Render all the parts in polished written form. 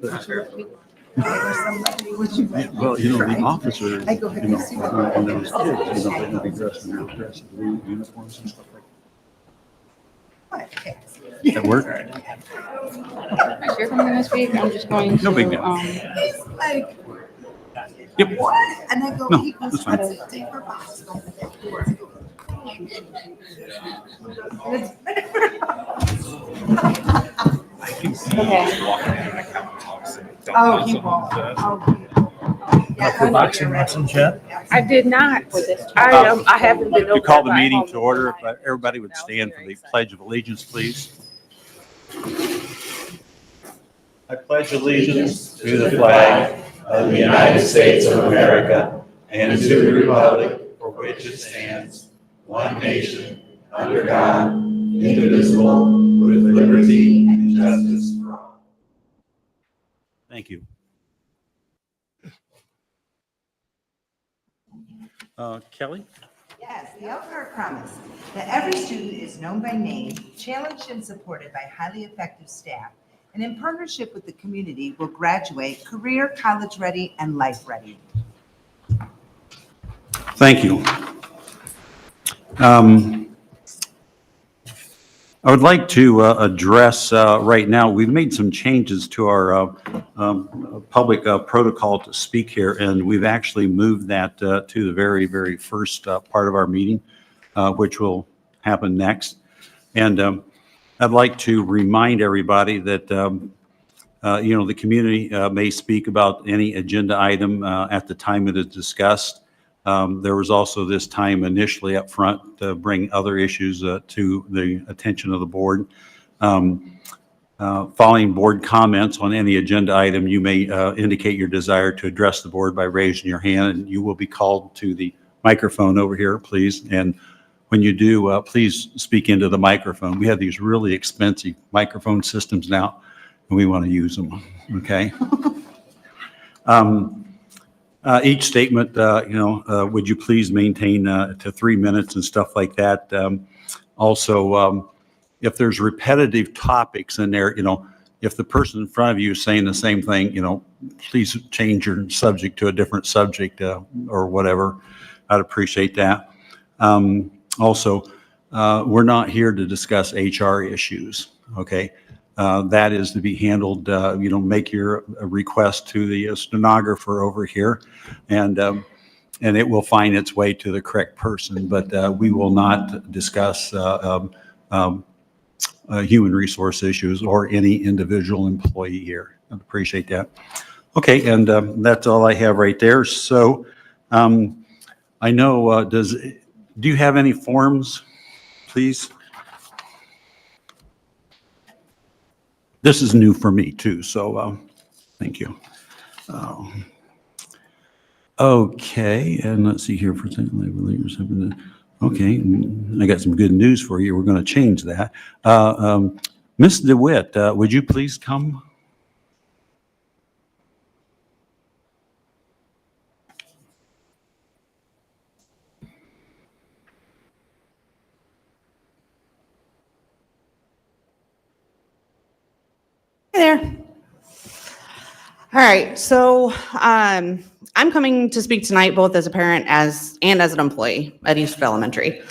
Well, the officers, and those kids, they'll be dressed in real dress, blue uniforms and stuff like that. At work? You're coming this week. I'm just going to. No big deal. He's like, Yep. what? And I go, No, he goes, that's fine. what's a paper box? Oh, he won't. For boxing lessons yet? I did not. I haven't been. To call the meeting to order, if everybody would stand for the Pledge of Allegiance, please. I pledge allegiance to the flag of the United States of America and to the republic for which it stands, one nation, under God, indivisible, with liberty and justice for all. Thank you. Kelly? Yes, the Elkhart promise that every student is known by name, challenged and supported by highly effective staff, and in partnership with the community will graduate career, college ready, and life ready. Thank you. I would like to address right now, we've made some changes to our public protocol to speak here, and we've actually moved that to the very, very first part of our meeting, which will happen next. And I'd like to remind everybody that, the community may speak about any agenda item at the time it is discussed. There was also this time initially up front to bring other issues to the attention of the board. Following board comments on any agenda item, you may indicate your desire to address the board by raising your hand, and you will be called to the microphone over here, please. And when you do, please speak into the microphone. We have these really expensive microphone systems now, and we want to use them, okay? Each statement, would you please maintain to 3 minutes and stuff like that. Also, if there's repetitive topics in there, if the person in front of you is saying the same thing, please change your subject to a different subject or whatever. I'd appreciate that. Also, we're not here to discuss HR issues, okay? That is to be handled, make your request to the stenographer over here, and it will find its way to the correct person, but we will not discuss human resource issues or any individual employee here. I appreciate that. Okay, and that's all I have right there. So I know, do you have any forms, please? This is new for me too, so thank you. Okay, and let's see here for a second. Okay, I got some good news for you. We're going to change that. Ms. DeWitt, would you please come? Hey there. All right, so I'm coming to speak tonight both as a parent and as an employee at Eastwood Elementary.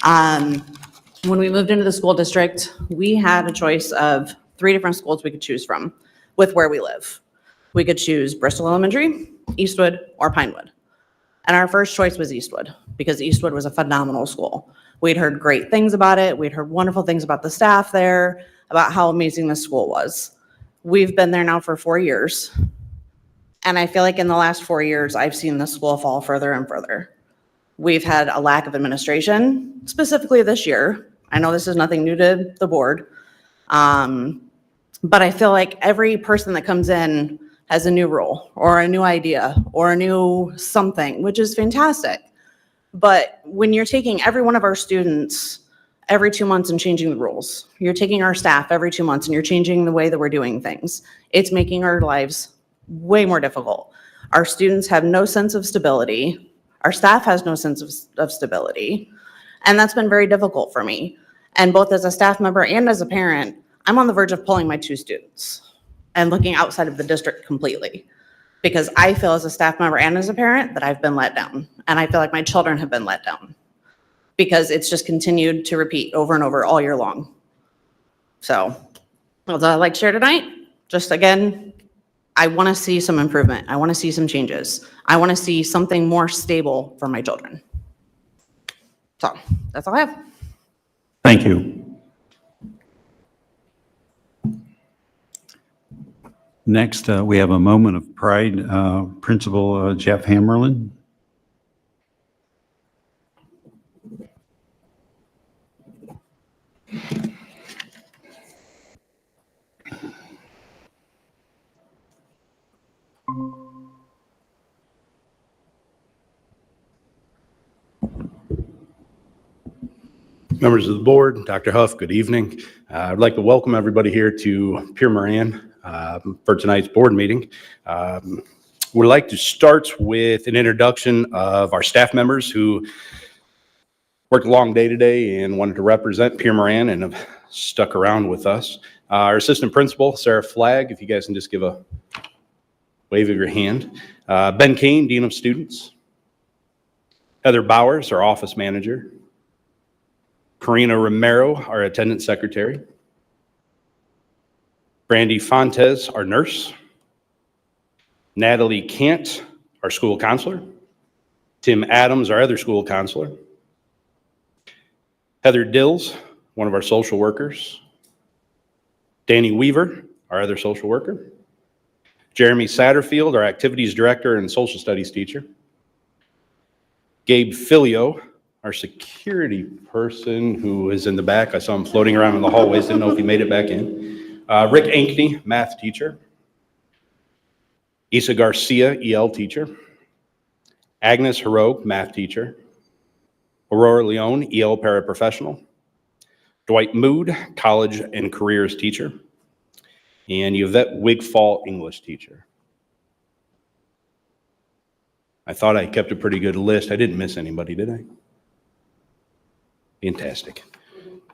When we moved into the school district, we had a choice of 3 different schools we could choose from with where we live. We could choose Bristol Elementary, Eastwood, or Pinewood. And our first choice was Eastwood because Eastwood was a phenomenal school. We'd heard great things about it. We'd heard wonderful things about the staff there, about how amazing the school was. We've been there now for 4 years. And I feel like in the last 4 years, I've seen the school fall further and further. We've had a lack of administration, specifically this year. I know this is nothing new to the board. But I feel like every person that comes in has a new role or a new idea or a new something, which is fantastic. But when you're taking every one of our students every 2 months and changing the rules, you're taking our staff every 2 months and you're changing the way that we're doing things, it's making our lives way more difficult. Our students have no sense of stability. Our staff has no sense of stability. And that's been very difficult for me. And both as a staff member and as a parent, I'm on the verge of pulling my 2 students. and looking outside of the district completely. Because I feel as a staff member and as a parent that I've been let down. And I feel like my children have been let down. Because it's just continued to repeat over and over all year long. So that's all I'd like to share tonight. Just again, I want to see some improvement. I want to see some changes. I want to see something more stable for my children. So that's all I have. Thank you. Next, we have a moment of pride. Principal Jeff Hammerlin. Members of the board, Dr. Huff, good evening. I'd like to welcome everybody here to Pierre Moran for tonight's board meeting. We'd like to start with an introduction of our staff members who worked a long day today and wanted to represent Pierre Moran and have stuck around with us. Our assistant principal, Sarah Flagg, if you guys can just give a wave of your hand. Ben Kane, Dean of Students. Heather Bowers, our office manager. Karina Romero, our attendance secretary. Brandy Fontes, our nurse. Natalie Kant, our school counselor. Tim Adams, our other school counselor. Heather Dills, one of our social workers. Danny Weaver, our other social worker. Jeremy Satterfield, our activities director and social studies teacher. Gabe Filio, our security person who is in the back. I saw him floating around in the hallways, didn't know if he made it back in. Rick Ankney, math teacher. Isa Garcia, EL teacher. Agnes Herogue, math teacher. Aurora Leone, EL paraprofessional. Dwight Mood, college and careers teacher. And Yvette Wigfall, English teacher. I thought I kept a pretty good list. I didn't miss anybody, did I? Fantastic.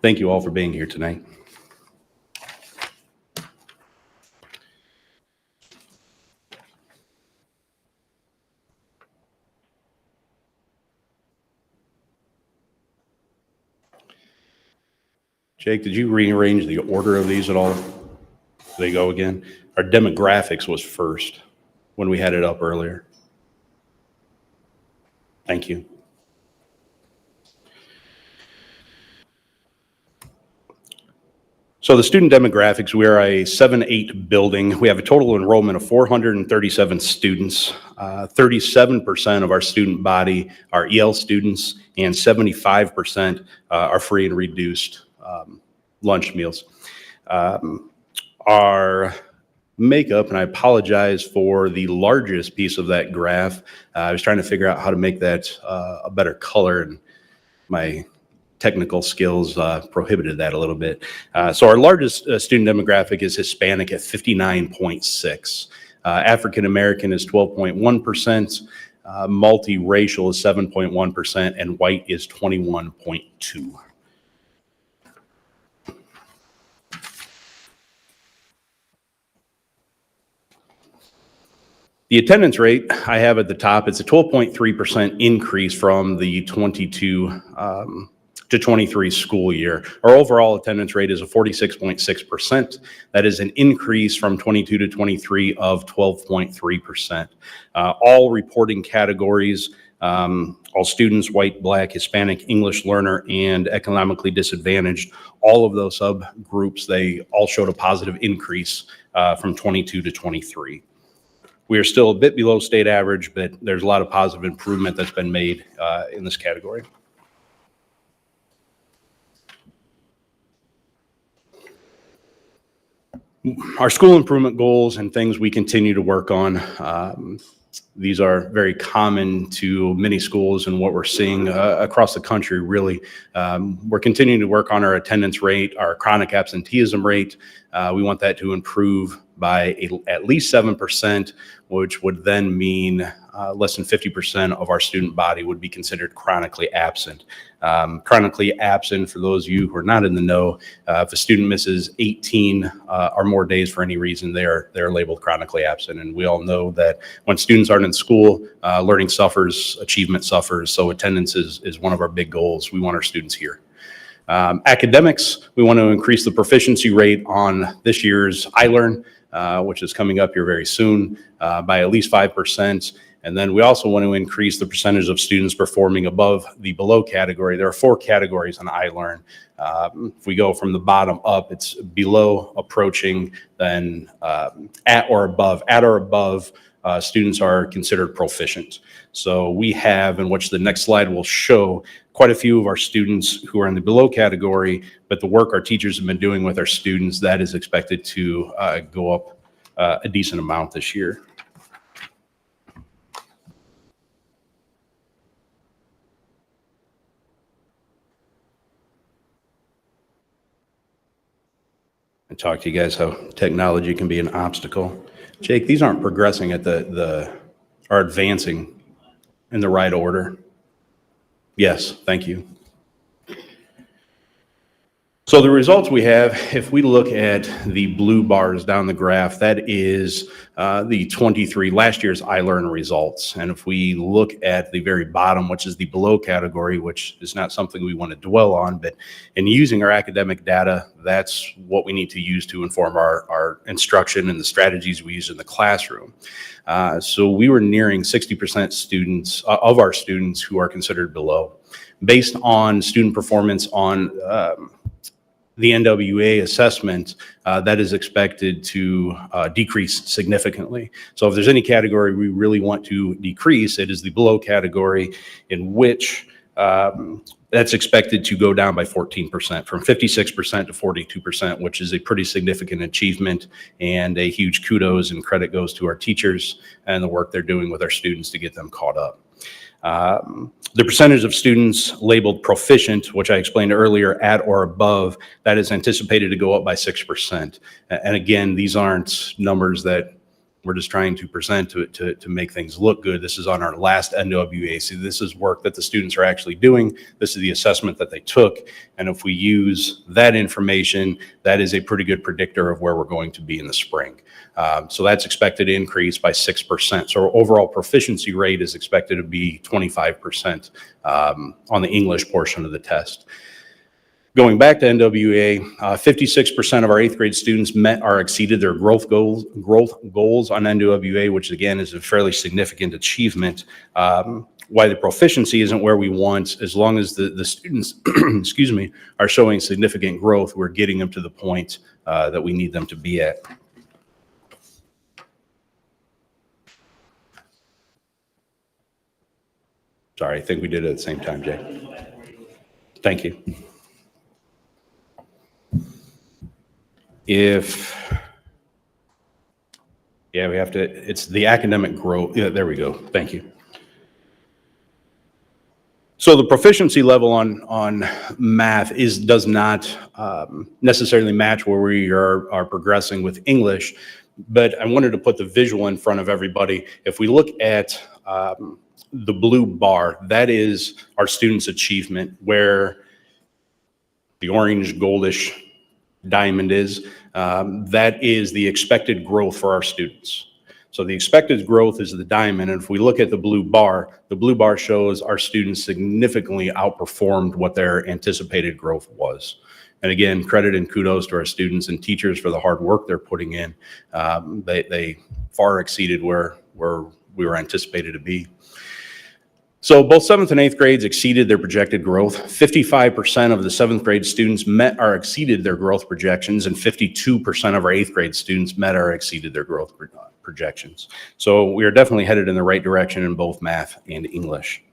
Thank you all for being here tonight. Jake, did you rearrange the order of these at all? They go again. Our demographics was first when we had it up earlier. Thank you. So the student demographics, we are a 7-8 building. We have a total enrollment of 437 students. 37% of our student body are EL students, and 75% are free and reduced lunch meals. Our makeup, and I apologize for the largest piece of that graph. I was trying to figure out how to make that a better color, and my technical skills prohibited that a little bit. So our largest student demographic is Hispanic at 59.6. African American is 12.1%. Multiracial is 7.1%, and white is 21.2%. The attendance rate I have at the top, it's a 12.3% increase from the 22 to 23 school year. Our overall attendance rate is a 46.6%. That is an increase from 22 to 23 of 12.3%. All reporting categories, all students, white, black, Hispanic, English learner, and economically disadvantaged, all of those subgroups, they all showed a positive increase from 22 to 23. We are still a bit below state average, but there's a lot of positive improvement that's been made in this category. Our school improvement goals and things we continue to work on. These are very common to many schools and what we're seeing across the country, really. We're continuing to work on our attendance rate, our chronic absenteeism rate. We want that to improve by at least 7%, which would then mean less than 50% of our student body would be considered chronically absent. Chronically absent, for those of you who are not in the know, if a student misses 18 or more days for any reason, they're labeled chronically absent. And we all know that when students aren't in school, learning suffers, achievement suffers. So attendance is one of our big goals. We want our students here. Academics, we want to increase the proficiency rate on this year's iLearn, which is coming up here very soon, by at least 5%. And then we also want to increase the percentage of students performing above the below category. There are 4 categories on iLearn. If we go from the bottom up, it's below, approaching, then at or above. At or above, students are considered proficient. So we have, in which the next slide will show, quite a few of our students who are in the below category, but the work our teachers have been doing with our students, that is expected to go up a decent amount this year. I talked to you guys how technology can be an obstacle. Jake, these aren't progressing at are advancing in the right order. Yes, thank you. So the results we have, if we look at the blue bars down the graph, that is the 23 last year's iLearn results. And if we look at the very bottom, which is the below category, which is not something we want to dwell on, but in using our academic data, that's what we need to use to inform our instruction and the strategies we use in the classroom. So we were nearing 60% students of our students who are considered below. Based on student performance on the NWA assessment, that is expected to decrease significantly. So if there's any category we really want to decrease, it is the below category, in which that's expected to go down by 14%, from 56% to 42%, which is a pretty significant achievement, and a huge kudos and credit goes to our teachers and the work they're doing with our students to get them caught up. The percentage of students labeled proficient, which I explained earlier, at or above, that is anticipated to go up by 6%. And again, these aren't numbers that we're just trying to present to make things look good. This is on our last NWA. So this is work that the students are actually doing. This is the assessment that they took. And if we use that information, that is a pretty good predictor of where we're going to be in the spring. So that's expected to increase by 6%. So our overall proficiency rate is expected to be 25% on the English portion of the test. Going back to NWA, 56% of our 8th grade students met or exceeded their growth goals on NWA, which again is a fairly significant achievement. Why the proficiency isn't where we want, as long as the students, excuse me, are showing significant growth, we're getting them to the point that we need them to be at. Sorry, I think we did it at the same time, Jay. Thank you. Yeah, we have to, it's the academic growth. Yeah, there we go. Thank you. So the proficiency level on math does not necessarily match where we are progressing with English, but I wanted to put the visual in front of everybody. If we look at the blue bar, that is our students' achievement, where the orange goldish diamond is, that is the expected growth for our students. So the expected growth is the diamond, and if we look at the blue bar shows our students significantly outperformed what their anticipated growth was. And again, credit and kudos to our students and teachers for the hard work they're putting in. They far exceeded where we were anticipated to be. So both 7th and 8th grades exceeded their projected growth. 55% of the 7th grade students met or exceeded their growth projections, and 52% of our 8th grade students met or exceeded their growth projections. So we are definitely headed in the right direction in both math and English.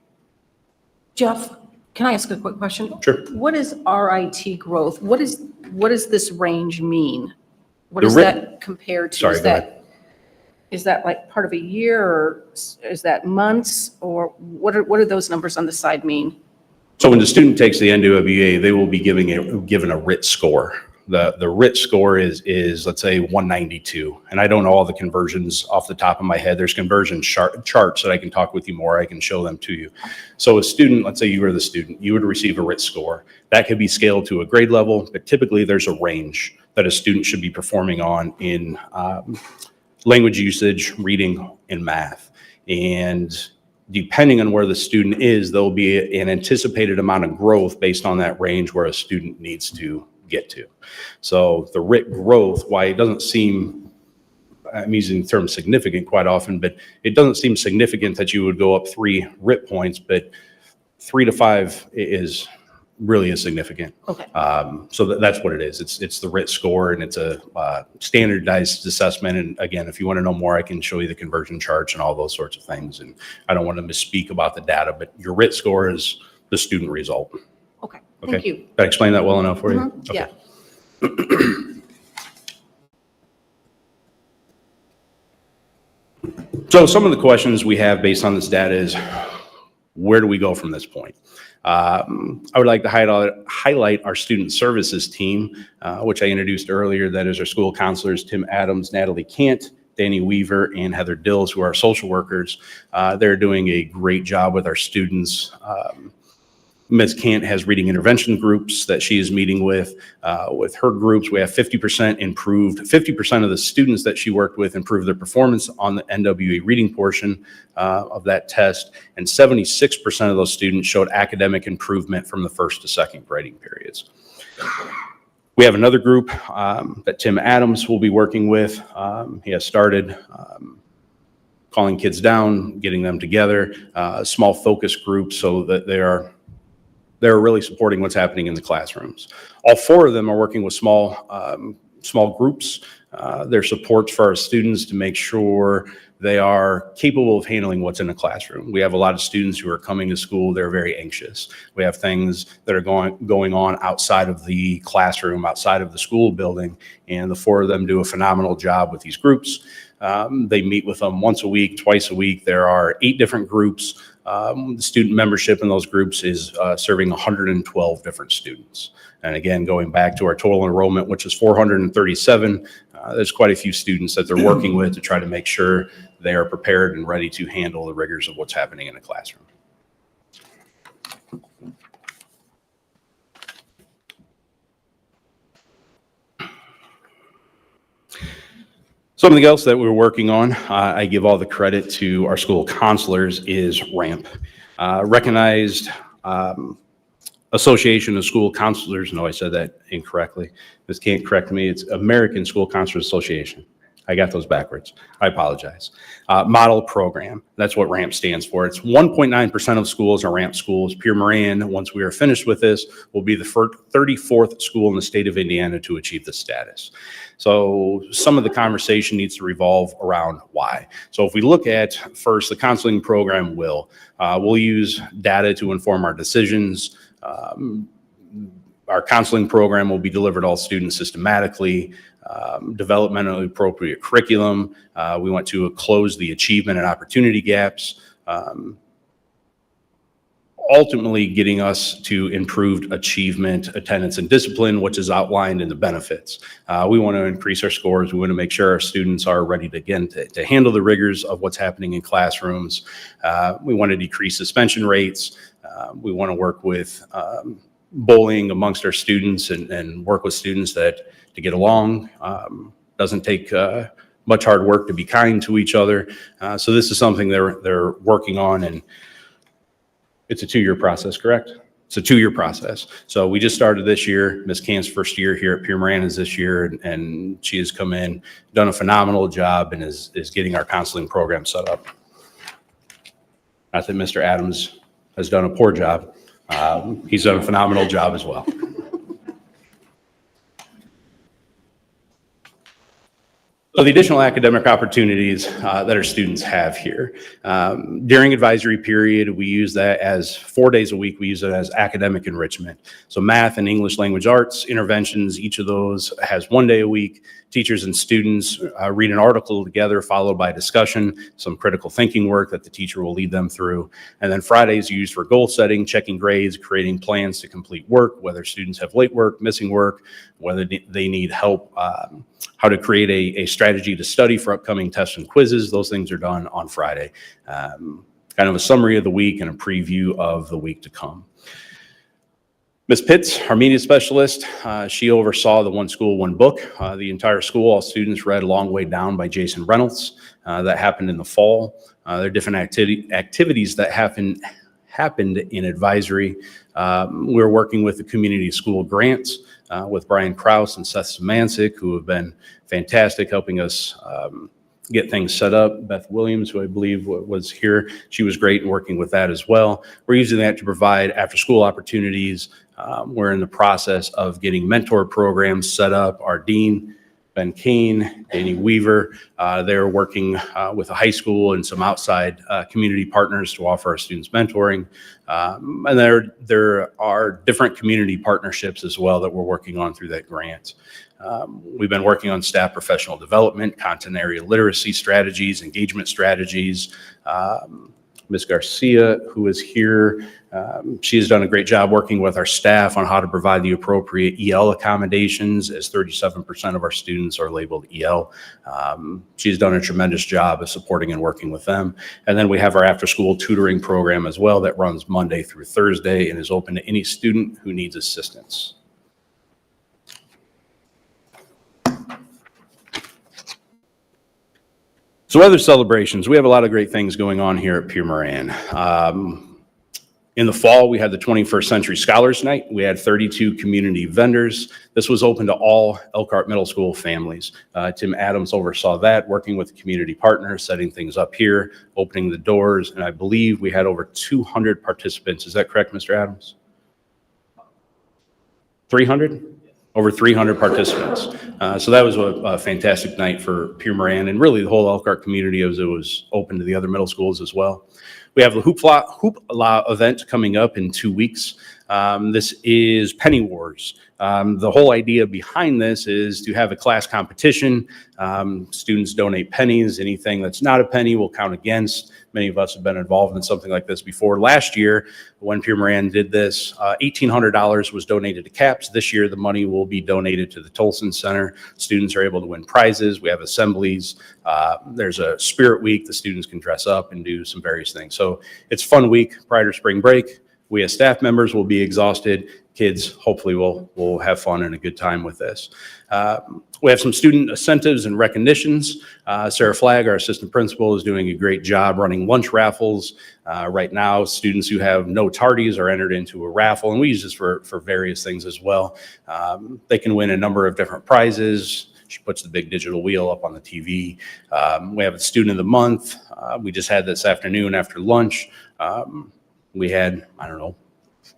Jeff, can I ask a quick question? Sure. What is RIT growth? What does this range mean? What does that compare to? Sorry, go ahead. Is that like part of a year, or is that months, or what do those numbers on the side mean? So when the student takes the NWA, they will be given a RIT score, The RIT score is let's say 192, and I don't know all the conversions off the top of my head. There's conversion charts that I can talk with you more. I can show them to you. So a student, let's say you were the student, you would receive a RIT score. That could be scaled to a grade level, but typically there's a range that a student should be performing on in language usage, reading, and math. And depending on where the student is, there'll be an anticipated amount of growth based on that range where a student needs to get to. So the RIT growth, why it doesn't seem, I'm using the term significant quite often, but it doesn't seem significant that you would go up 3 RIT points, but 3 to 5 is really is significant. Okay. So that's what it is. It's the RIT score, and it's a standardized assessment. And again, if you want to know more, I can show you the conversion charts and all those sorts of things. And I don't want to misspeak about the data, but your RIT score is the student result. Okay, Okay. thank you. Did I explain that well enough for you? Mhm, Okay. yeah. So some of the questions we have based on this data is, where do we go from this point? I would like to highlight our student services team, which I introduced earlier. That is our school counselors, Tim Adams, Natalie Kant, Danny Weaver, and Heather Dills, who are social workers. They're doing a great job with our students. Ms. Kant has reading intervention groups that she is meeting with. With her groups, we have 50% improved. 50% of the students that she worked with improved their performance on the NWA reading portion of that test, and 76% of those students showed academic improvement from the first to second grading periods. We have another group that Tim Adams will be working with. He has started calling kids down, getting them together, small focus groups, so that they're really supporting what's happening in the classrooms. All 4 of them are working with small groups. They're supports for our students to make sure they are capable of handling what's in the classroom. We have a lot of students who are coming to school, they're very anxious. We have things that are going on outside of the classroom, outside of the school building, and the 4 of them do a phenomenal job with these groups. They meet with them once a week, twice a week. There are 8 different groups. The student membership in those groups is serving 112 different students. And again, going back to our total enrollment, which is 437, there's quite a few students that they're working with to try to make sure they are prepared and ready to handle the rigors of what's happening in a classroom. Something else that we're working on, I give all the credit to our school counselors, is RAMP. Recognized Association of School Counselors. No, I said that incorrectly. This can't correct me. It's American School Counselors Association. I got those backwards. I apologize. Model program. That's what RAMP stands for. It's 1.9% of schools are RAMP schools. Pierre Moran, once we are finished with this, will be the 34th school in the state of Indiana to achieve this status. So some of the conversation needs to revolve around why. So if we look at first, the counseling program we'll use data to inform our decisions. Our counseling program will be delivered to all students systematically. Developmentally appropriate curriculum. We want to close the achievement and opportunity gaps. Ultimately getting us to improved achievement, attendance, and discipline, which is outlined in the benefits. We want to increase our scores. We want to make sure our students are ready to handle the rigors of what's happening in classrooms. We want to decrease suspension rates. We want to work with bullying amongst our students and work with students to get along. Doesn't take much hard work to be kind to each other. So this is something they're working on, and it's a 2-year process, correct? It's a 2-year process. So we just started this year. Ms. Kant's first year here at Pierre Moran is this year, and she has come in, done a phenomenal job, and is getting our counseling program set up. Not that Mr. Adams has done a poor job. He's done a phenomenal job as well. So the additional academic opportunities that our students have here. During advisory period, we use that as 4 days a week. We use it as academic enrichment. So math and English language arts interventions, each of those has 1 day a week. Teachers and students read an article together, followed by discussion, some critical thinking work that the teacher will lead them through. And then Fridays used for goal setting, checking grades, creating plans to complete work, whether students have late work, missing work, whether they need help, how to create a strategy to study for upcoming tests and quizzes. Those things are done on Friday. Kind of a summary of the week and a preview of the week to come. Ms. Pitts, our media specialist, she oversaw the One School, One Book. The entire school, all students read Long Way Down by Jason Reynolds. That happened in the fall. There are different activities that happened in advisory. We're working with the community school grants with Brian Krause and Seth Szymanczyk, who have been fantastic helping us get things set up. Beth Williams, who I believe was here, she was great in working with that as well. We're using that to provide after-school opportunities. We're in the process of getting mentor programs set up. Our dean, Ben Kane, Danny Weaver, they're working with a high school and some outside community partners to offer our students mentoring. And there are different community partnerships as well that we're working on through that grant. We've been working on staff professional development, content area literacy strategies, engagement strategies. Ms. Garcia, who is here, she has done a great job working with our staff on how to provide the appropriate EL accommodations, as 37% of our students are labeled EL. She's done a tremendous job of supporting and working with them. And then we have our after-school tutoring program as well that runs Monday through Thursday and is open to any student who needs assistance. So other celebrations, we have a lot of great things going on here at Pierre Moran. In the fall, we had the 21st Century Scholars Night. We had 32 community vendors. This was open to all Elkhart Middle School families. Tim Adams oversaw that, working with community partners, setting things up here, opening the doors, and I believe we had over 200 participants. Is that correct, Mr. Adams? 300? Over 300 participants. So that was a fantastic night for Pierre Moran and really the whole Elkhart community, as it was open to the other middle schools as well. We have the Hoopla event coming up in 2 weeks. This is Penny Wars. The whole idea behind this is to have a class competition. Students donate pennies. Anything that's not a penny will count against. Many of us have been involved in something like this before. Last year, when Pierre Moran did this, $1,800 was donated to CAPS. This year, the money will be donated to the Tolson Center. Students are able to win prizes. We have assemblies. There's a spirit week. The students can dress up and do some various things. So it's a fun week prior to spring break. We as staff members will be exhausted. Kids hopefully will have fun and a good time with this. We have some student incentives and recognitions. Sarah Flagg, our assistant principal, is doing a great job running lunch raffles. Right now, students who have no tardies are entered into a raffle, and we use this for various things as well. They can win a number of different prizes. She puts the big digital wheel up on the TV. We have a student of the month. We just had this afternoon after lunch. We had,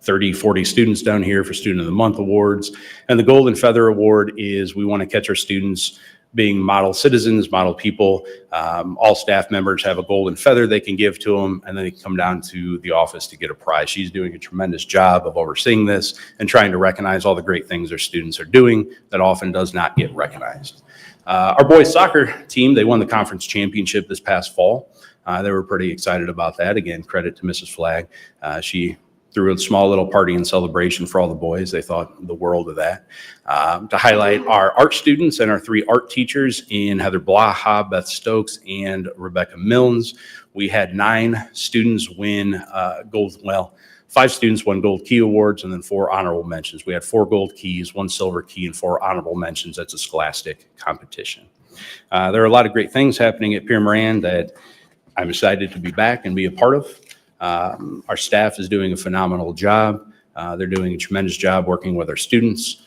30, 40 students down here for Student of the Month awards. And the Golden Feather Award is we want to catch our students being model citizens, model people. All staff members have a golden feather they can give to them, and then they can come down to the office to get a prize. She's doing a tremendous job of overseeing this and trying to recognize all the great things our students are doing that often does not get recognized. Our boys soccer team, they won the conference championship this past fall. They were pretty excited about that. Again, credit to Mrs. Flagg. She threw a small little party and celebration for all the boys. They thought the world of that. To highlight our art students and our 3 art teachers in Heather Blaha, Beth Stokes, and Rebecca Milnes. We had 9 students win 5 students won Gold Key Awards and then 4 honorable mentions. We had 4 gold keys, 1 silver key, and 4 honorable mentions. That's a scholastic competition. There are a lot of great things happening at Pierre Moran that I'm excited to be back and be a part of. Our staff is doing a phenomenal job. They're doing a tremendous job working with our students.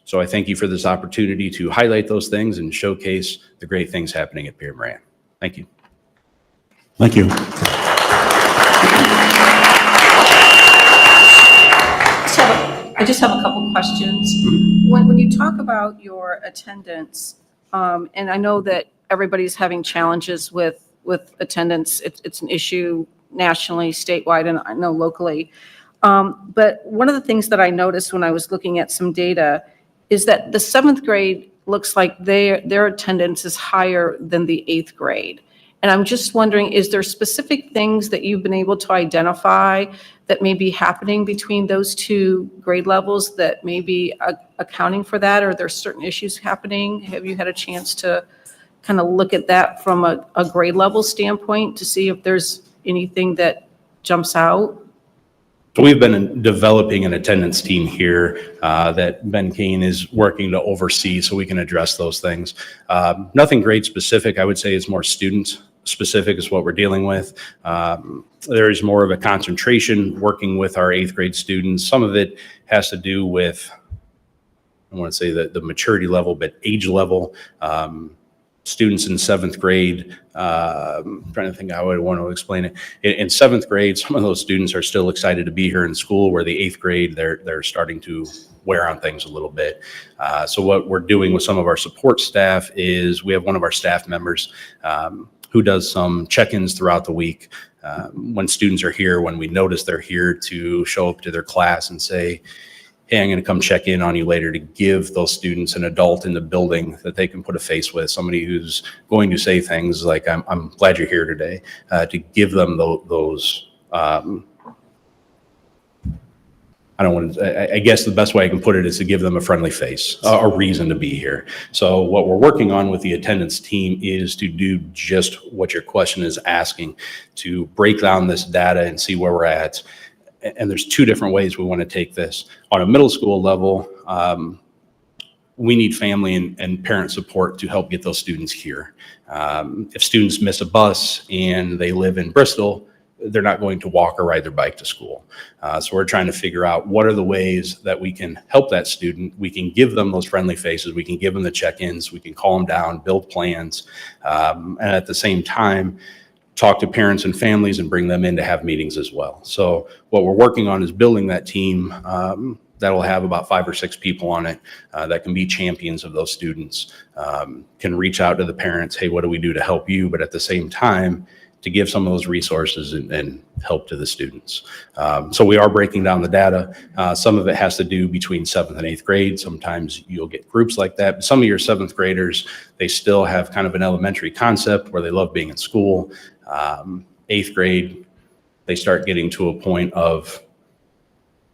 So I thank you for this opportunity to highlight those things and showcase the great things happening at Pierre Moran. Thank you. Thank you. I just have a couple questions. When you talk about your attendance, And I know that everybody's having challenges with attendance. It's an issue nationally, statewide, and I know locally. But one of the things that I noticed when I was looking at some data is that the 7th grade looks like their attendance is higher than the 8th grade. And I'm just wondering, is there specific things that you've been able to identify that may be happening between those two grade levels that may be accounting for that? Or are there certain issues happening? Have you had a chance to kind of look at that from a grade level standpoint to see if there's anything that jumps out? So we've been developing an attendance team here that Ben Kane is working to oversee so we can address those things. Nothing grade specific. I would say it's more student specific is what we're dealing with. There is more of a concentration working with our 8th grade students. Some of it has to do with, I want to say the maturity level, but age level. Students in 7th grade, I'm trying to think how I would want to explain it. In 7th grade, some of those students are still excited to be here in school, where the 8th grade, they're starting to wear on things a little bit. So what we're doing with some of our support staff is we have one of our staff members who does some check-ins throughout the week. When students are here, when we notice they're here, to show up to their class and say, hey, I'm going to come check in on you later, to give those students an adult in the building that they can put a face with, somebody who's going to say things like, I'm glad you're here today, to give them those, I guess the best way I can put it is to give them a friendly face, a reason to be here. So what we're working on with the attendance team is to do just what your question is asking, to break down this data and see where we're at. And there's 2 different ways we want to take this. On a middle school level, we need family and parent support to help get those students here. If students miss a bus and they live in Bristol, they're not going to walk or ride their bike to school. So we're trying to figure out what are the ways that we can help that student. We can give them those friendly faces. We can give them the check-ins. We can calm down, build plans, and at the same time, talk to parents and families and bring them in to have meetings as well. So what we're working on is building that team that'll have about 5 or 6 people on it that can be champions of those students, can reach out to the parents, hey, what do we do to help you? But at the same time, to give some of those resources and help to the students. So we are breaking down the data. Some of it has to do between 7th and 8th grade. Sometimes you'll get groups like that. But some of your 7th graders, they still have kind of an elementary concept where they love being in school. 8th grade, they start getting to a point of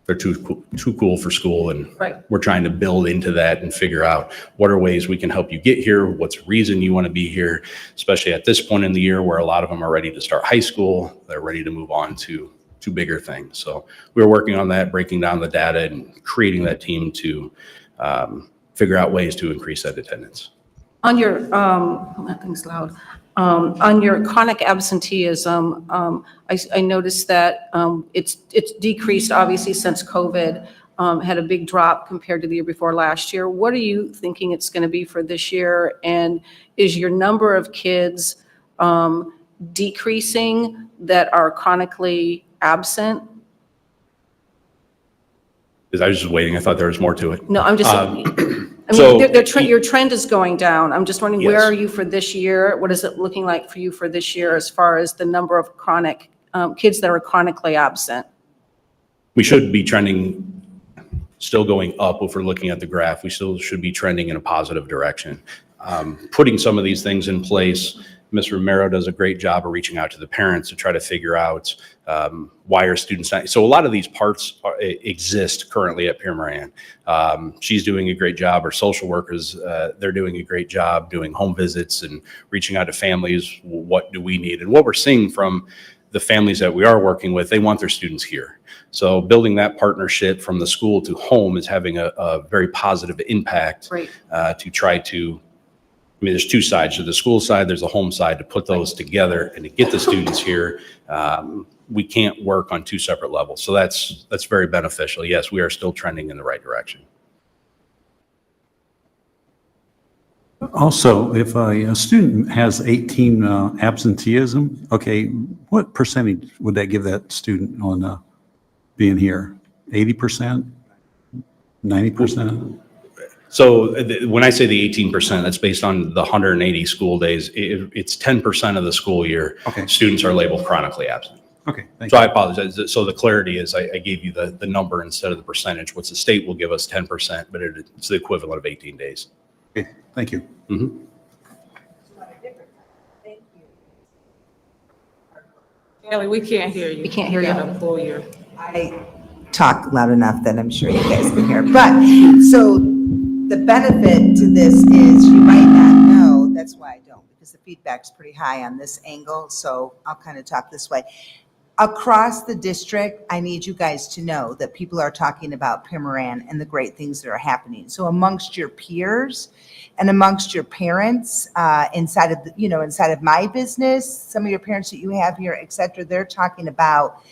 they're too cool for school, and Right. we're trying to build into that and figure out what are ways we can help you get here, what's the reason you want to be here, especially at this point in the year where a lot of them are ready to start high school, they're ready to move on to bigger things. So we're working on that, breaking down the data and creating that team to figure out ways to increase that attendance. On your, that thing's loud. On your chronic absenteeism, I noticed that it's decreased obviously since COVID, had a big drop compared to the year before last year. What are you thinking it's going to be for this year? And is your number of kids decreasing that are chronically absent? I was just waiting. I thought there was more to it. No, I'm just, I so- mean, your trend is going down. I'm just wondering, where Yes. are you for this year? What is it looking like for you for this year as far as the number of chronic, kids that are chronically absent? We should be trending, still going up if we're looking at the graph. We still should be trending in a positive direction. Putting some of these things in place, Ms. Romero does a great job of reaching out to the parents to try to figure out why are students not. So a lot of these parts exist currently at Pierre Moran. She's doing a great job. Our social workers, they're doing a great job doing home visits and reaching out to families. What do we need? And what we're seeing from the families that we are working with, they want their students here. So building that partnership from the school to home is having a very positive impact. Right. To try to, I mean, there's 2 sides. To the school side, there's a home side, to put those together and to get the students here. We can't work on 2 separate levels. So that's very beneficial. Yes, we are still trending in the right direction. Also, if a student has 18 absenteeism, okay, what percentage would that give that student on being here? 80%? 90%? So when I say the 18%, that's based on the 180 school days. It's 10% of the school year. Okay. Students are labeled chronically absent. Okay, thank So you. I apologize. So the clarity is I gave you the number instead of the percentage. What's the state will give us 10%, but it's the equivalent of 18 days. Okay, thank you. Mhm. Kelly, we can't hear you. We can't hear you. gotta pull your. I talk loud enough that I'm sure you guys can hear. But, so the benefit to this is you might not know, that's why I don't, because the feedback's pretty high on this angle, so I'll kind of talk this way. Across the district, I need you guys to know that people are talking about Pierre Moran and the great things that are happening. So amongst your peers and amongst your parents, inside of, inside of my business, some of your parents that you have here, et cetera, they're talking about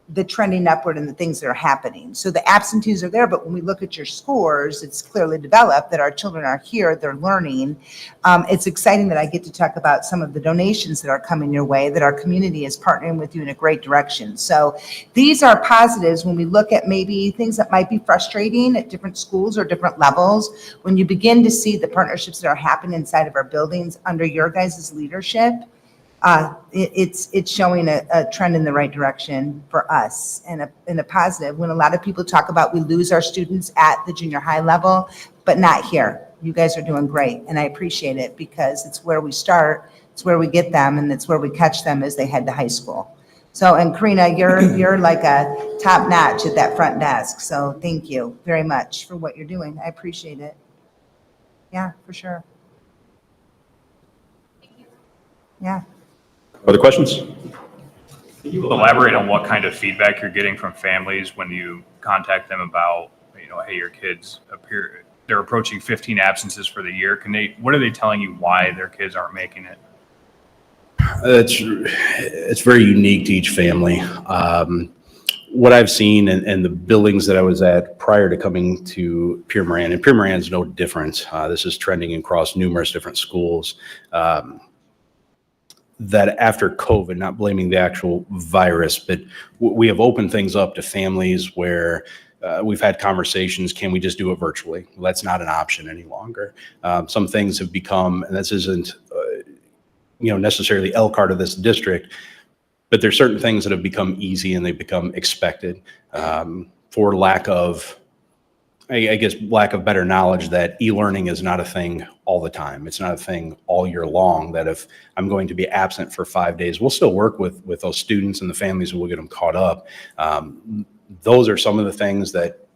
the trending upward and the things that are happening. So the absentees are there, but when we look at your scores, it's clearly developed that our children are here, they're learning. It's exciting that I get to talk about some of the donations that are coming your way, that our community is partnering with you in a great direction. So these are positives when we look at maybe things that might be frustrating at different schools or different levels. When you begin to see the partnerships that are happening inside of our buildings under your guys' leadership, it's showing a trend in the right direction for us and in a positive. When a lot of people talk about we lose our students at the junior high level, but not here. You guys are doing great, and I appreciate it because it's where we start, it's where we get them, and it's where we catch them as they head to high school. So, and Karina, you're like a top notch at that front desk. So thank you very much for what you're doing. I appreciate it. Yeah, for sure. Yeah. Other questions? Can you elaborate on what kind of feedback you're getting from families when you contact them about, hey, your kids they're approaching 15 absences for the year. What are they telling you why their kids aren't making it? It's very unique to each family. What I've seen in the buildings that I was at prior to coming to Pierre Moran, and Pierre Moran is no different. This is trending across numerous different schools. That after COVID, not blaming the actual virus, but we have opened things up to families where we've had conversations, can we just do it virtually? Well, that's not an option any longer. Some things have become, and this isn't necessarily Elkhart of this district, but there's certain things that have become easy and they've become expected for lack of, I guess, lack of better knowledge that e-learning is not a thing all the time. It's not a thing all year long, that if I'm going to be absent for 5 days, we'll still work with those students and the families and we'll get them caught up. Those are some of the things that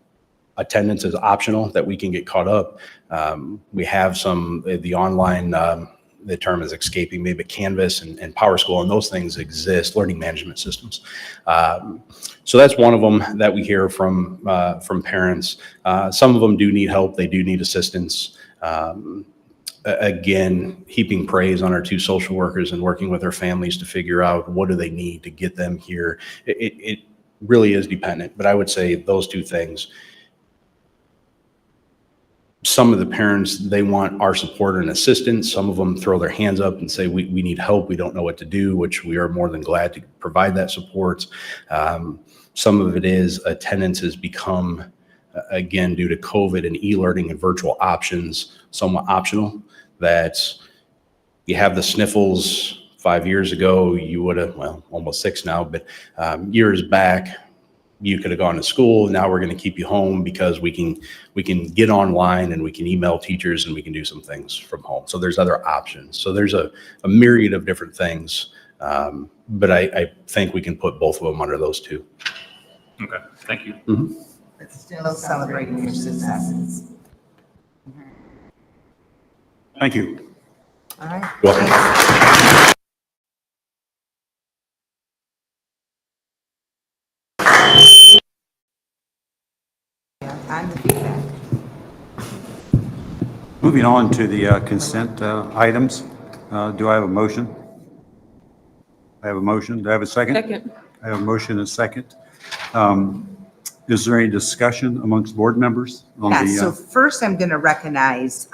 attendance is optional, that we can get caught up. We have the online, the term is escaping me, but Canvas and Power School and those things exist, learning management systems. So that's one of them that we hear from parents. Some of them do need help. They do need assistance. Again, heaping praise on our 2 social workers and working with their families to figure out what do they need to get them here. It really is dependent, but I would say those 2 things. Some of the parents, they want our support and assistance. Some of them throw their hands up and say, we need help. We don't know what to do, which we are more than glad to provide that support. Some of it is attendance has become, again, due to COVID and e-learning and virtual options, somewhat optional, that you have the sniffles 5 years ago, you would have, well, almost 6 now, but years back, you could have gone to school. Now we're going to keep you home because we can get online and we can email teachers and we can do some things from home. So there's other options. So there's a myriad of different things. But I think we can put both of them under those 2. Okay, thank you. Mm-hmm. But still celebrating your successes. Thank you. All right. Welcome. On the feedback. Moving on to the consent items. Do I have a motion? I have a motion. Do I have a second? Second. I have a motion and a second. Is there any discussion amongst board members on Yeah, the? so first I'm going to recognize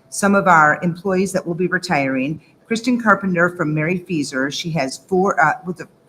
some of our employees that will be retiring. Kristen Carpenter from Mary Feeser, she has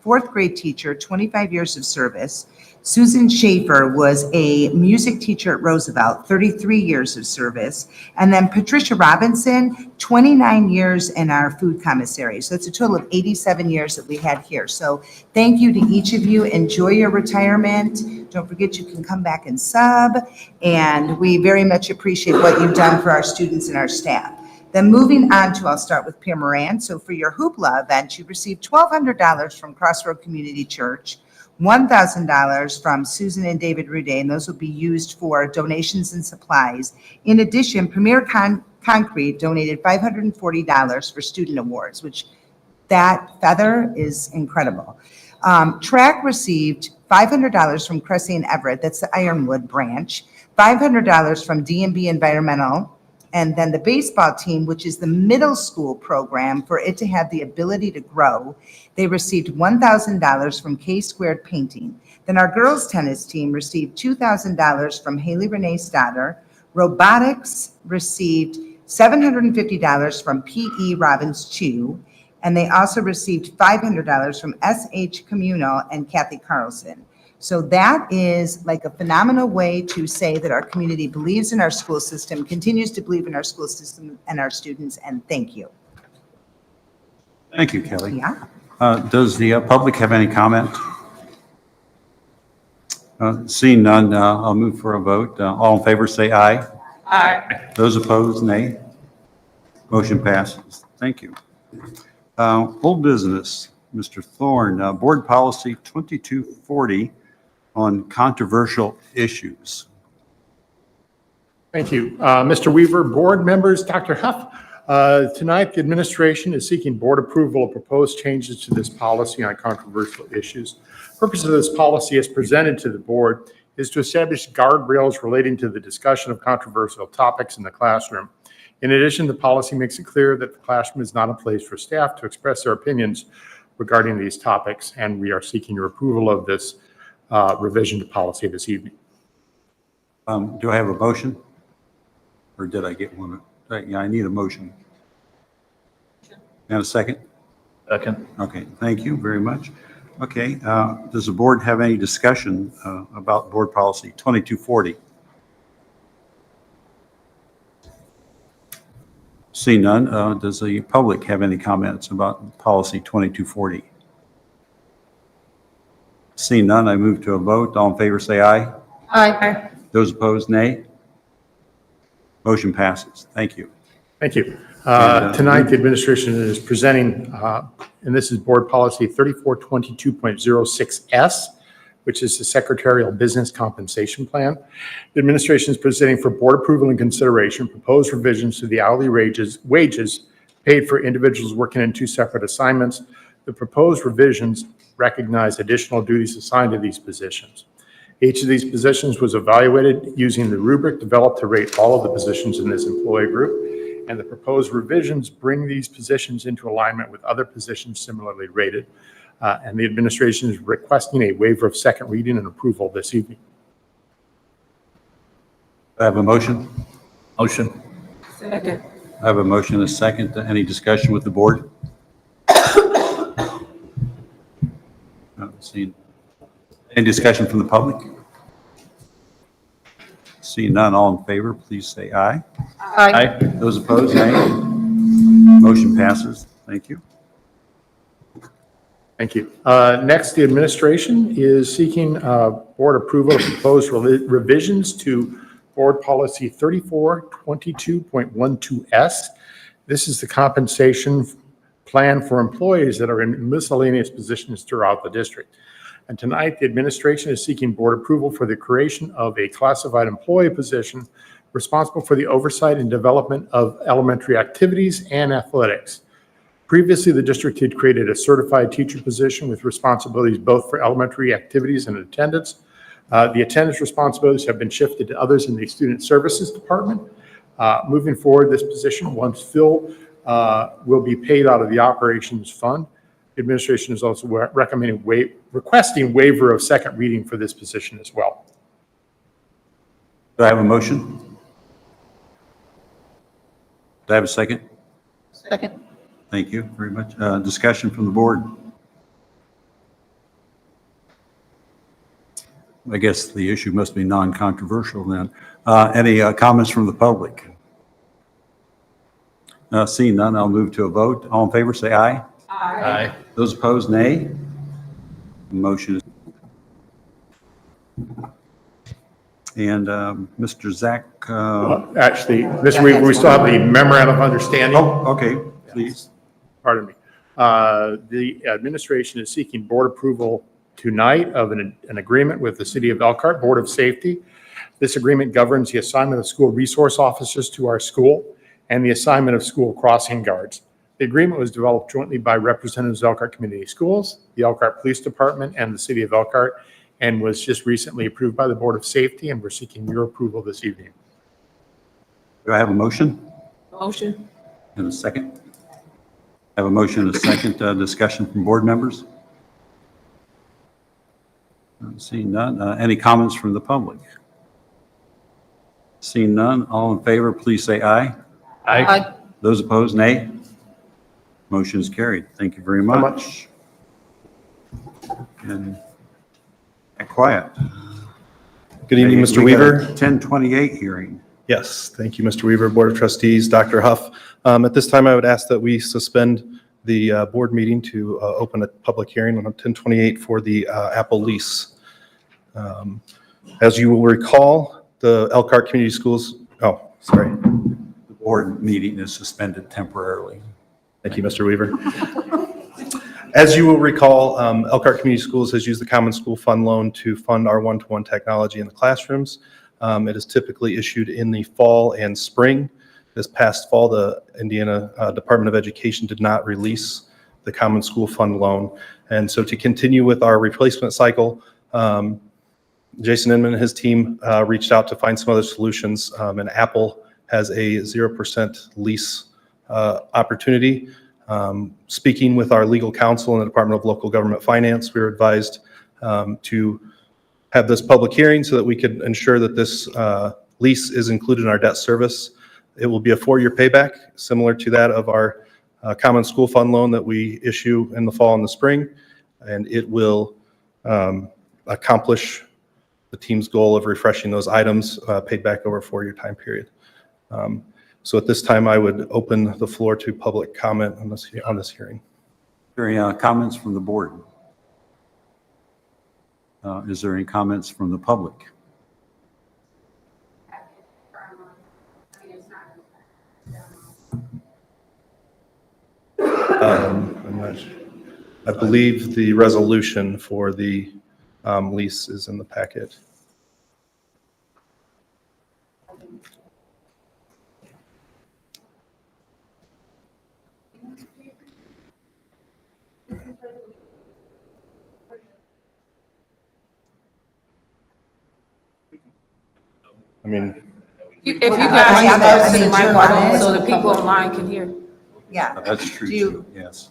fourth grade teacher, 25 years of service. Susan Schaefer was a music teacher at Roosevelt, 33 years of service. And then Patricia Robinson, 29 years in our food commissary. So it's a total of 87 years that we had here. So thank you to each of you. Enjoy your retirement. Don't forget you can come back and sub. And we very much appreciate what you've done for our students and our staff. Then moving on to, I'll start with Pierre Moran. So for your hoopla event, you received $1,200 from Crossroad Community Church, $1,000 from Susan and David Rude, and those will be used for donations and supplies. In addition, Premier Concrete donated $540 for student awards, which that feather is incredible. Track received $500 from Cressy and Everett, that's the Ironwood branch, $500 from D&B Environmental, and then the baseball team, which is the middle school program for it to have the ability to grow, they received $1,000 from K-Squared Painting. Then our girls tennis team received $2,000 from Haley Renee Stoddard. Robotics received $750 from P.E. Robbins Chew. And they also received $500 from S.H. Communal and Kathy Carlson. So that is like a phenomenal way to say that our community believes in our school system, continues to believe in our school system and our students, and thank you. Thank you, Kelly. Yeah. Does the public have any comment? Seeing none, I'll move for a vote. All in favor, say aye. Aye. Those opposed, nay. Motion passes. Thank you. Old business, Mr. Thorne, Board Policy 2240 on controversial issues. Thank you. Mr. Weaver, board members, Dr. Huff. Tonight, the administration is seeking board approval of proposed changes to this policy on controversial issues. The purpose of this policy as presented to the board is to establish guardrails relating to the discussion of controversial topics in the classroom. In addition, the policy makes it clear that the classroom is not a place for staff to express their opinions regarding these topics, and we are seeking your approval of this revision to policy this evening. Do I have a motion? Or did I get one? Yeah, I need a motion. And a second? Second. Okay, thank you very much. Okay, does the board have any discussion about Board Policy 2240? See none. Does the public have any comments about Policy 2240? See none, I move to a vote. All in favor, say aye. Aye. Those opposed, nay. Motion passes. Thank you. Thank you. Tonight, the administration is presenting, and this is Board Policy 3422.06S, which is the Secretarial Business Compensation Plan. The administration is presenting for board approval and consideration proposed revisions to the hourly wages paid for individuals working in two separate assignments. The proposed revisions recognize additional duties assigned to these positions. Each of these positions was evaluated using the rubric developed to rate all of the positions in this employee group, and the proposed revisions bring these positions into alignment with other positions similarly rated. And the administration is requesting a waiver of second reading and approval this evening. I have a motion. Motion. Second. I have a motion and a second. Any discussion with the board? Seeing any discussion from the public? Seeing none, all in favor, please say aye. Aye. Those opposed, nay. Motion passes. Thank you. Thank you. Next, the administration is seeking board approval of proposed revisions to Board Policy 3422.12S. This is the compensation plan for employees that are in miscellaneous positions throughout the district. And tonight, the administration is seeking board approval for the creation of a classified employee position responsible for the oversight and development of elementary activities and athletics. Previously, the district had created a certified teacher position with responsibilities both for elementary activities and attendance. The attendance responsibilities have been shifted to others in the Student Services Department. Moving forward, this position, once filled, will be paid out of the operations fund. The administration is also requesting waiver of second reading for this position as well. Do I have a motion? Do I have a second? Second. Thank you very much. Discussion from the board? I guess the issue must be non-controversial then. Any comments from the public? Seeing none, I'll move to a vote. All in favor, say aye. Aye. Those opposed, nay. Motion is. And Mr. Zach, Actually, Mr. Weaver, we still have the memorandum of understanding. oh, okay, please. Pardon me. The administration is seeking board approval tonight of an agreement with the City of Elkhart Board of Safety. This agreement governs the assignment of school resource officers to our school and the assignment of school crossing guards. The agreement was developed jointly by representatives of Elkhart Community Schools, the Elkhart Police Department, and the City of Elkhart, and was just recently approved by the Board of Safety, and we're seeking your approval this evening. Do I have a motion Motion. and a second? I have a motion and a second. Discussion from board members? Seeing none. Any comments from the public? Seeing none, all in favor, please say aye. Aye. Those opposed, nay. Motion is carried. Thank you very much. And quiet. Good evening, Mr. We got a Weaver. 1028 hearing. Yes, thank you, Mr. Weaver, Board of Trustees, Dr. Huff. At this time, I would ask that we suspend the board meeting to open a public hearing on 1028 for the Apple lease. As you will recall, the Elkhart Community Schools, The board meeting is suspended temporarily. Thank you, Mr. Weaver. As you will recall, Elkhart Community Schools has used the Common School Fund loan to fund our one-to-one technology in the classrooms. It is typically issued in the fall and spring. This past fall, the Indiana Department of Education did not release the Common School Fund loan. And so to continue with our replacement cycle, Jason Inman and his team reached out to find some other solutions, and Apple has a 0% lease opportunity. Speaking with our legal counsel in the Department of Local Government Finance, we were advised to have this public hearing so that we could ensure that this lease is included in our debt service. It will be a 4-year payback, similar to that of our Common School Fund loan that we issue in the fall and the spring, and it will accomplish the team's goal of refreshing those items paid back over a 4-year time period. So at this time, I would open the floor to public comment on this hearing. Any comments from the board? Is there any comments from the public? I'm not sure. I believe the resolution for the lease is in the packet. I mean, If you guys Yeah, use I mean, the sure, microphone so the people online can hear. Yeah. That's true, Do you- too, yes.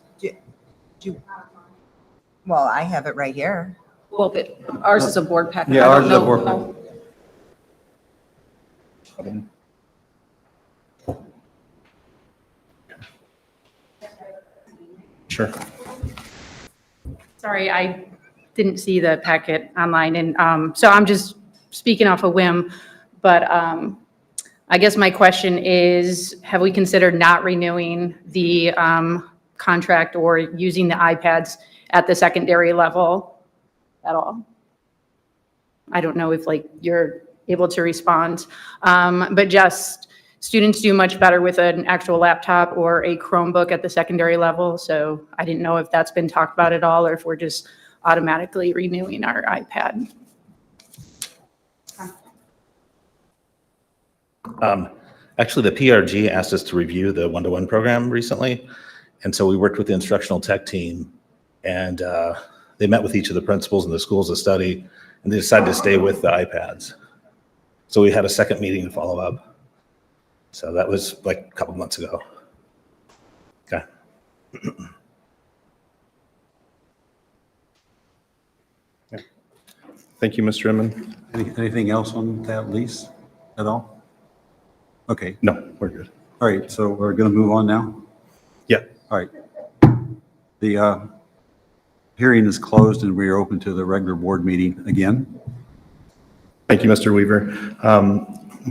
Well, I have it right here. Well, but ours is a board packet. Yeah, I ours don't is a board know. sure. Sorry, I didn't see the packet online, and so I'm just speaking off a whim, but I guess my question is, have we considered not renewing the contract or using the iPads at the secondary level at all? I don't know if you're able to respond, but just students do much better with an actual laptop or a Chromebook at the secondary level. So I didn't know if that's been talked about at all, or if we're just automatically renewing our iPad. Actually, the PRG asked us to review the one-to-one program recently. And so we worked with the instructional tech team, and they met with each of the principals in the schools of study, and they decided to stay with the iPads. So we had a second meeting to follow up. So that was like a couple months ago. Okay. Thank you, Mr. Inman. Anything else on that lease at all? Okay, No, we're good. all right, so we're going to move on now? Yeah. All right. The hearing is closed and we are open to the regular board meeting again. Thank you, Mr. Weaver.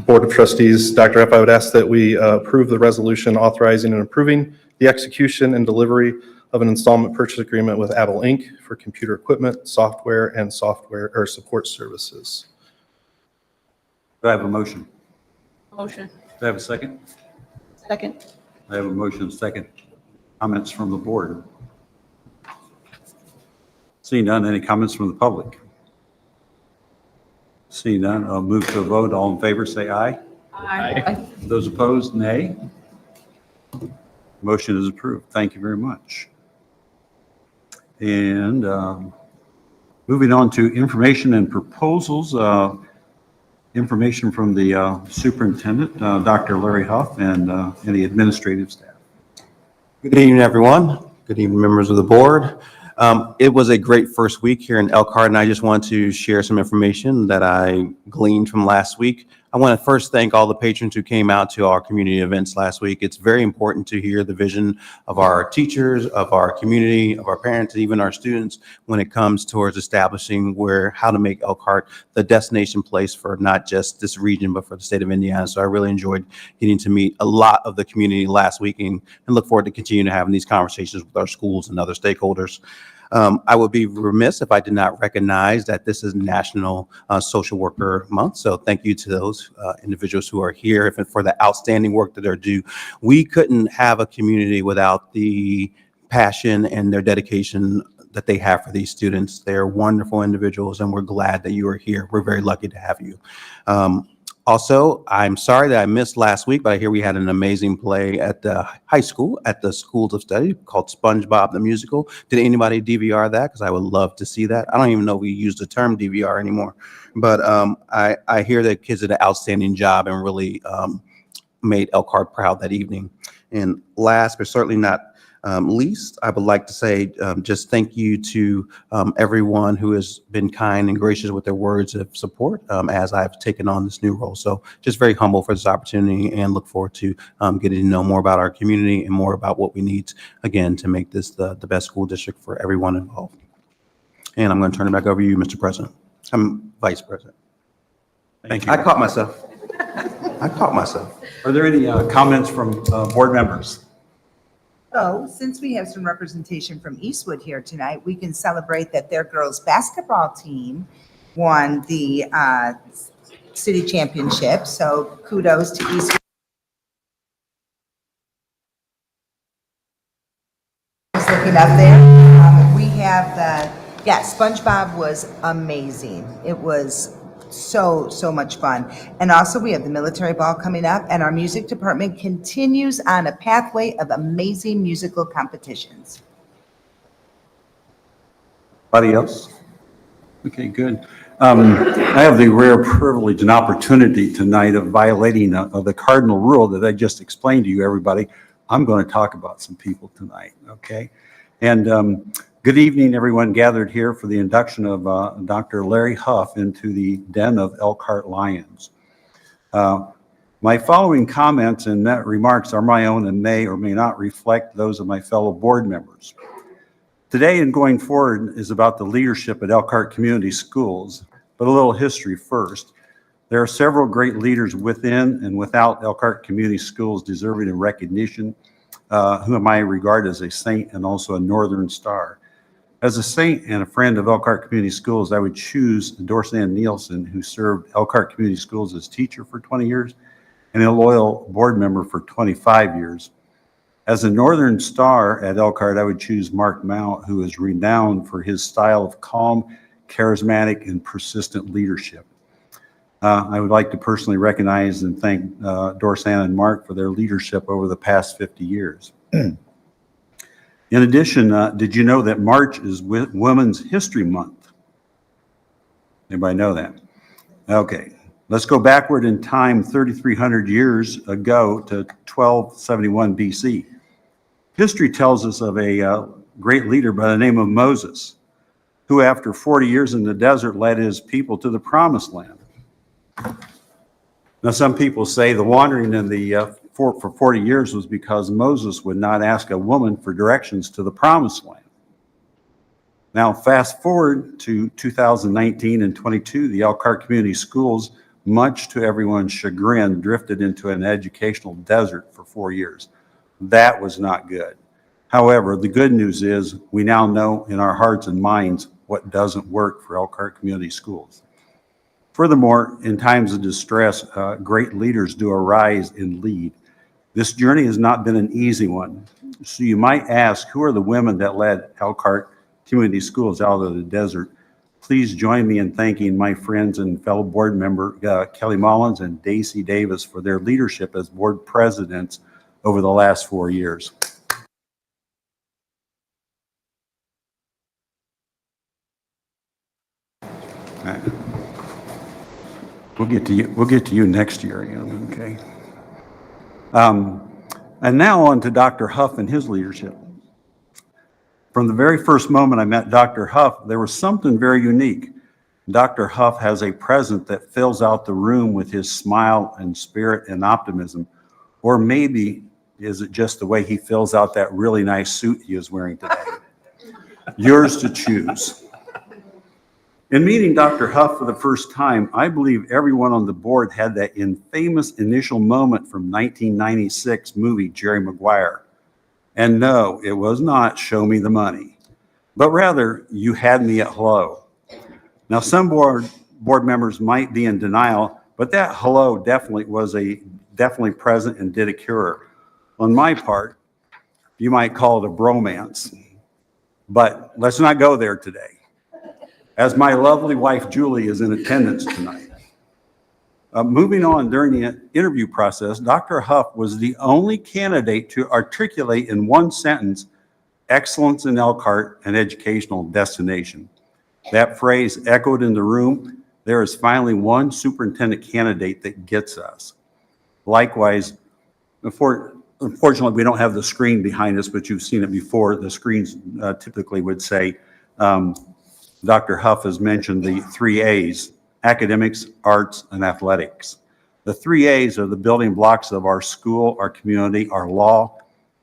Board of Trustees, Dr. F., I would ask that we approve the resolution authorizing and approving the execution and delivery of an installment purchase agreement with Apple Inc. for computer equipment, software, and software or support services. Do I have a motion? Motion. Do I have a second? Second. I have a motion, second. Comments from the board? Seeing none, any comments from the public? Seeing none, I'll move to a vote. All in favor, say aye. Aye. Those opposed, nay. Motion is approved. Thank you very much. And moving on to information and proposals, information from the superintendent, Dr. Larry Huff, and any administrative staff. Good evening, everyone. Good evening, members of the board. It was a great first week here in Elkhart, and I just want to share some information that I gleaned from last week. I want to first thank all the patrons who came out to our community events last week. It's very important to hear the vision of our teachers, of our community, of our parents, and even our students when it comes towards establishing how to make Elkhart the destination place for not just this region, but for the state of Indiana. So I really enjoyed getting to meet a lot of the community last week and look forward to continuing to having these conversations with our schools and other stakeholders. I would be remiss if I did not recognize that this is National Social Worker Month. So thank you to those individuals who are here for the outstanding work that they're due. We couldn't have a community without the passion and their dedication that they have for these students. They're wonderful individuals, and we're glad that you are here. We're very lucky to have you. Also, I'm sorry that I missed last week, but I hear we had an amazing play at the high school, at the Schools of Study, called SpongeBob the Musical. Did anybody DVR that? Because I would love to see that. I don't even know if we use the term DVR anymore. But I hear that kids did an outstanding job and really made Elkhart proud that evening. And last, but certainly not least, I would like to say just thank you to everyone who has been kind and gracious with their words of support as I've taken on this new role. So just very humble for this opportunity and look forward to getting to know more about our community and more about what we need, again, to make this the best school district for everyone involved. And I'm going to turn it back over to you, Mr. President. I'm Vice President. Thank you. I caught myself. Are there any comments from board members? So, since we have some representation from Eastwood here tonight, we can celebrate that their girls' basketball team won the city championship. So kudos to Eastwood. Just looking up there, we have SpongeBob was amazing. It was so much fun. And also we have the military ball coming up, and our music department continues on a pathway of amazing musical competitions. Anybody else? Okay, good. I have the rare privilege and opportunity tonight of violating of the cardinal rule that I just explained to you, everybody. I'm going to talk about some people tonight, okay? And good evening, everyone gathered here for the induction of Dr. Larry Huff into the Den of Elkhart Lions. My following comments and remarks are my own and may or may not reflect those of my fellow board members. Today and going forward is about the leadership at Elkhart Community Schools, but a little history first. There are several great leaders within and without Elkhart Community Schools deserving of recognition, whom I regard as a saint and also a Northern Star. As a saint and a friend of Elkhart Community Schools, I would choose Dorsan Nielsen, who served Elkhart Community Schools as teacher for 20 years and a loyal board member for 25 years. As a Northern Star at Elkhart, I would choose Mark Mount, who is renowned for his style of calm, charismatic, and persistent leadership. I would like to personally recognize and thank Dorsan and Mark for their leadership over the past 50 years. In addition, did you know that March is Women's History Month? Anybody know that? Okay, let's go backward in time 3,300 years ago to 1271 BC. History tells us of a great leader by the name of Moses, who after 40 years in the desert led his people to the promised land. Now, some people say the wandering in the for 40 years was because Moses would not ask a woman for directions to the promised land. Now, fast forward to 2019 and 22, the Elkhart Community Schools, much to everyone's chagrin, drifted into an educational desert for 4 years. That was not good. However, the good news is we now know in our hearts and minds what doesn't work for Elkhart Community Schools. Furthermore, in times of distress, great leaders do arise and lead. This journey has not been an easy one. So you might ask, who are the women that led Elkhart Community Schools out of the desert? Please join me in thanking my friends and fellow board member Kelly Mullins and Daisy Davis for their leadership as board presidents over the last 4 years. All right. We'll get to you next year, okay? And now on to Dr. Huff and his leadership. From the very first moment I met Dr. Huff, there was something very unique. Dr. Huff has a presence that fills out the room with his smile and spirit and optimism. Or maybe is it just the way he fills out that really nice suit he is wearing today? Yours to choose. In meeting Dr. Huff for the first time, I believe everyone on the board had that infamous initial moment from 1996 movie Jerry Maguire. And no, it was not show me the money, but rather you had me at hello. Now some board members might be in denial, but that hello definitely was definitely present and did occur. On my part, you might call it a bromance, but let's not go there today, as my lovely wife Julie is in attendance tonight. Moving on, during the interview process, Dr. Huff was the only candidate to articulate in one sentence, excellence in Elkhart, an educational destination. That phrase echoed in the room. There is finally one superintendent candidate that gets us. Likewise, unfortunately, we don't have the screen behind us, but you've seen it before. The screens typically would say, Dr. Huff has mentioned the 3 A's, academics, arts, and athletics. The 3 A's are the building blocks of our school, our community, our law,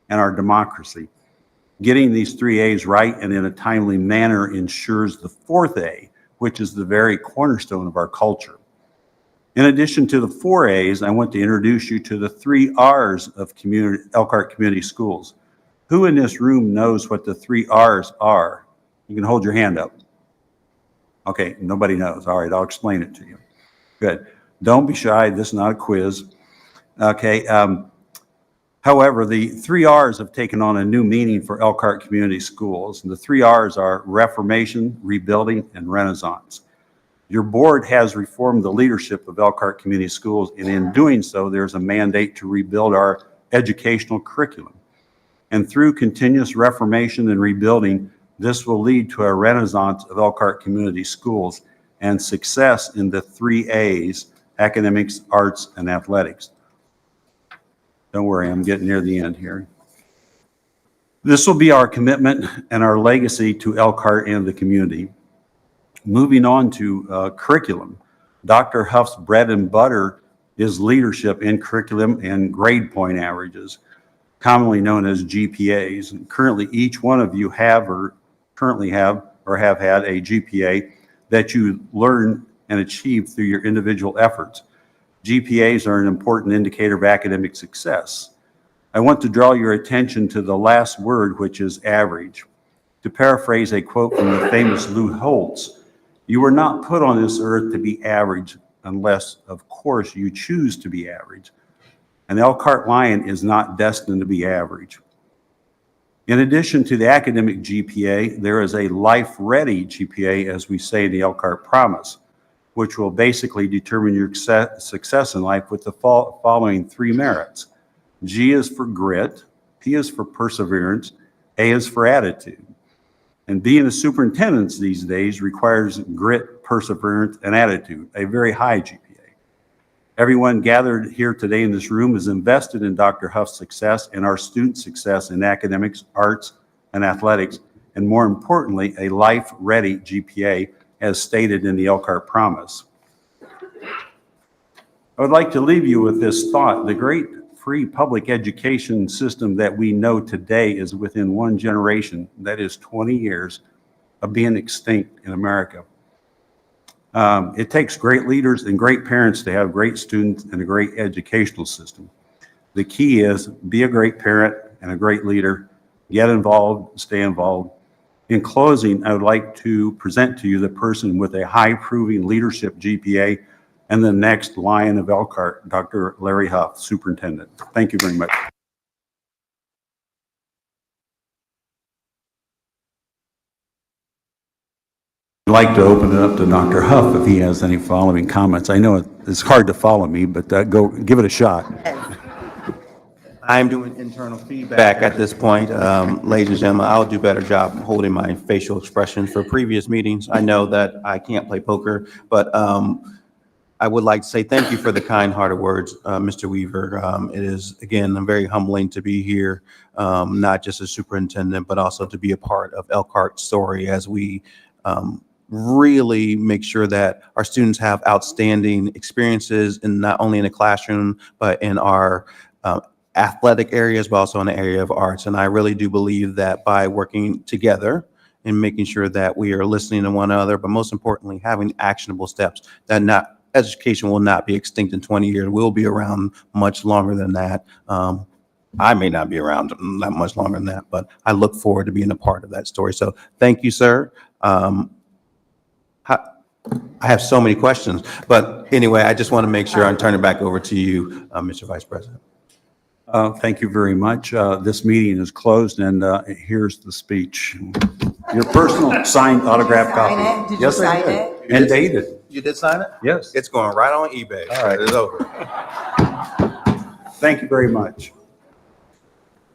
and our democracy. Getting these 3 A's right and in a timely manner ensures the 4th A, which is the very cornerstone of our culture. In addition to the 4 A's, I want to introduce you to the 3 R's of Elkhart Community Schools. Who in this room knows what the 3 R's are? You can hold your hand up. Okay, nobody knows. All right, I'll explain it to you. Good. Don't be shy. This is not a quiz. Okay. However, the 3 R's have taken on a new meaning for Elkhart Community Schools. And the 3 R's are Reformation, Rebuilding, and Renaissance. Your board has reformed the leadership of Elkhart Community Schools, and in doing so, there's a mandate to rebuild our educational curriculum. And through continuous reformation and rebuilding, this will lead to a renaissance of Elkhart Community Schools and success in the 3 A's, academics, arts, and athletics. Don't worry, I'm getting near the end here. This will be our commitment and our legacy to Elkhart and the community. Moving on to curriculum, Dr. Huff's bread and butter is leadership in curriculum and grade point averages, commonly known as GPAs. And currently, each one of you have or currently have or have had a GPA that you learn and achieve through your individual efforts. GPAs are an important indicator of academic success. I want to draw your attention to the last word, which is average. To paraphrase a quote from the famous Lou Holtz, you were not put on this earth to be average unless, of course, you choose to be average. An Elkhart Lion is not destined to be average. In addition to the academic GPA, there is a life-ready GPA, as we say in the Elkhart Promise, which will basically determine your success in life with the following 3 merits. G is for grit, P is for perseverance, A is for attitude. And being a superintendent these days requires grit, perseverance, and attitude, a very high GPA. Everyone gathered here today in this room is invested in Dr. Huff's success and our students' success in academics, arts, and athletics, and more importantly, a life-ready GPA as stated in the Elkhart Promise. I would like to leave you with this thought. The great free public education system that we know today is within one generation, that is 20 years, of being extinct in America. It takes great leaders and great parents to have great students and a great educational system. The key is be a great parent and a great leader. Get involved, stay involved. In closing, I would like to present to you the person with a high-proving leadership GPA and the next Lion of Elkhart, Dr. Larry Huff, Superintendent. Thank you very much. I'd like to open it up to Dr. Huff if he has any following comments. I know it's hard to follow me, but go give it a shot. I'm doing internal feedback at this point. Ladies and gentlemen, I'll do a better job holding my facial expressions for previous meetings. I know that I can't play poker, but I would like to say thank you for the kind-hearted words, Mr. Weaver. It is, again, very humbling to be here, not just as superintendent, but also to be a part of Elkhart's story as we really make sure that our students have outstanding experiences, in not only in the classroom, but in our athletic areas, but also in the area of arts. And I really do believe that by working together and making sure that we are listening to one another, but most importantly, having actionable steps, that education will not be extinct in 20 years. We'll be around much longer than that. I may not be around that much longer than that, but I look forward to being a part of that story. So thank you, sir. I have so many questions, but anyway, I just want to make sure I'm turning back over to you, Mr. Vice President. Thank you very much. This meeting is closed, and here's the speech. Your personal signed autograph copy. Did you Yes, I sign did. it? And dated. You did sign it? Yes. It's going right on eBay. All right, it's over. Thank you very much.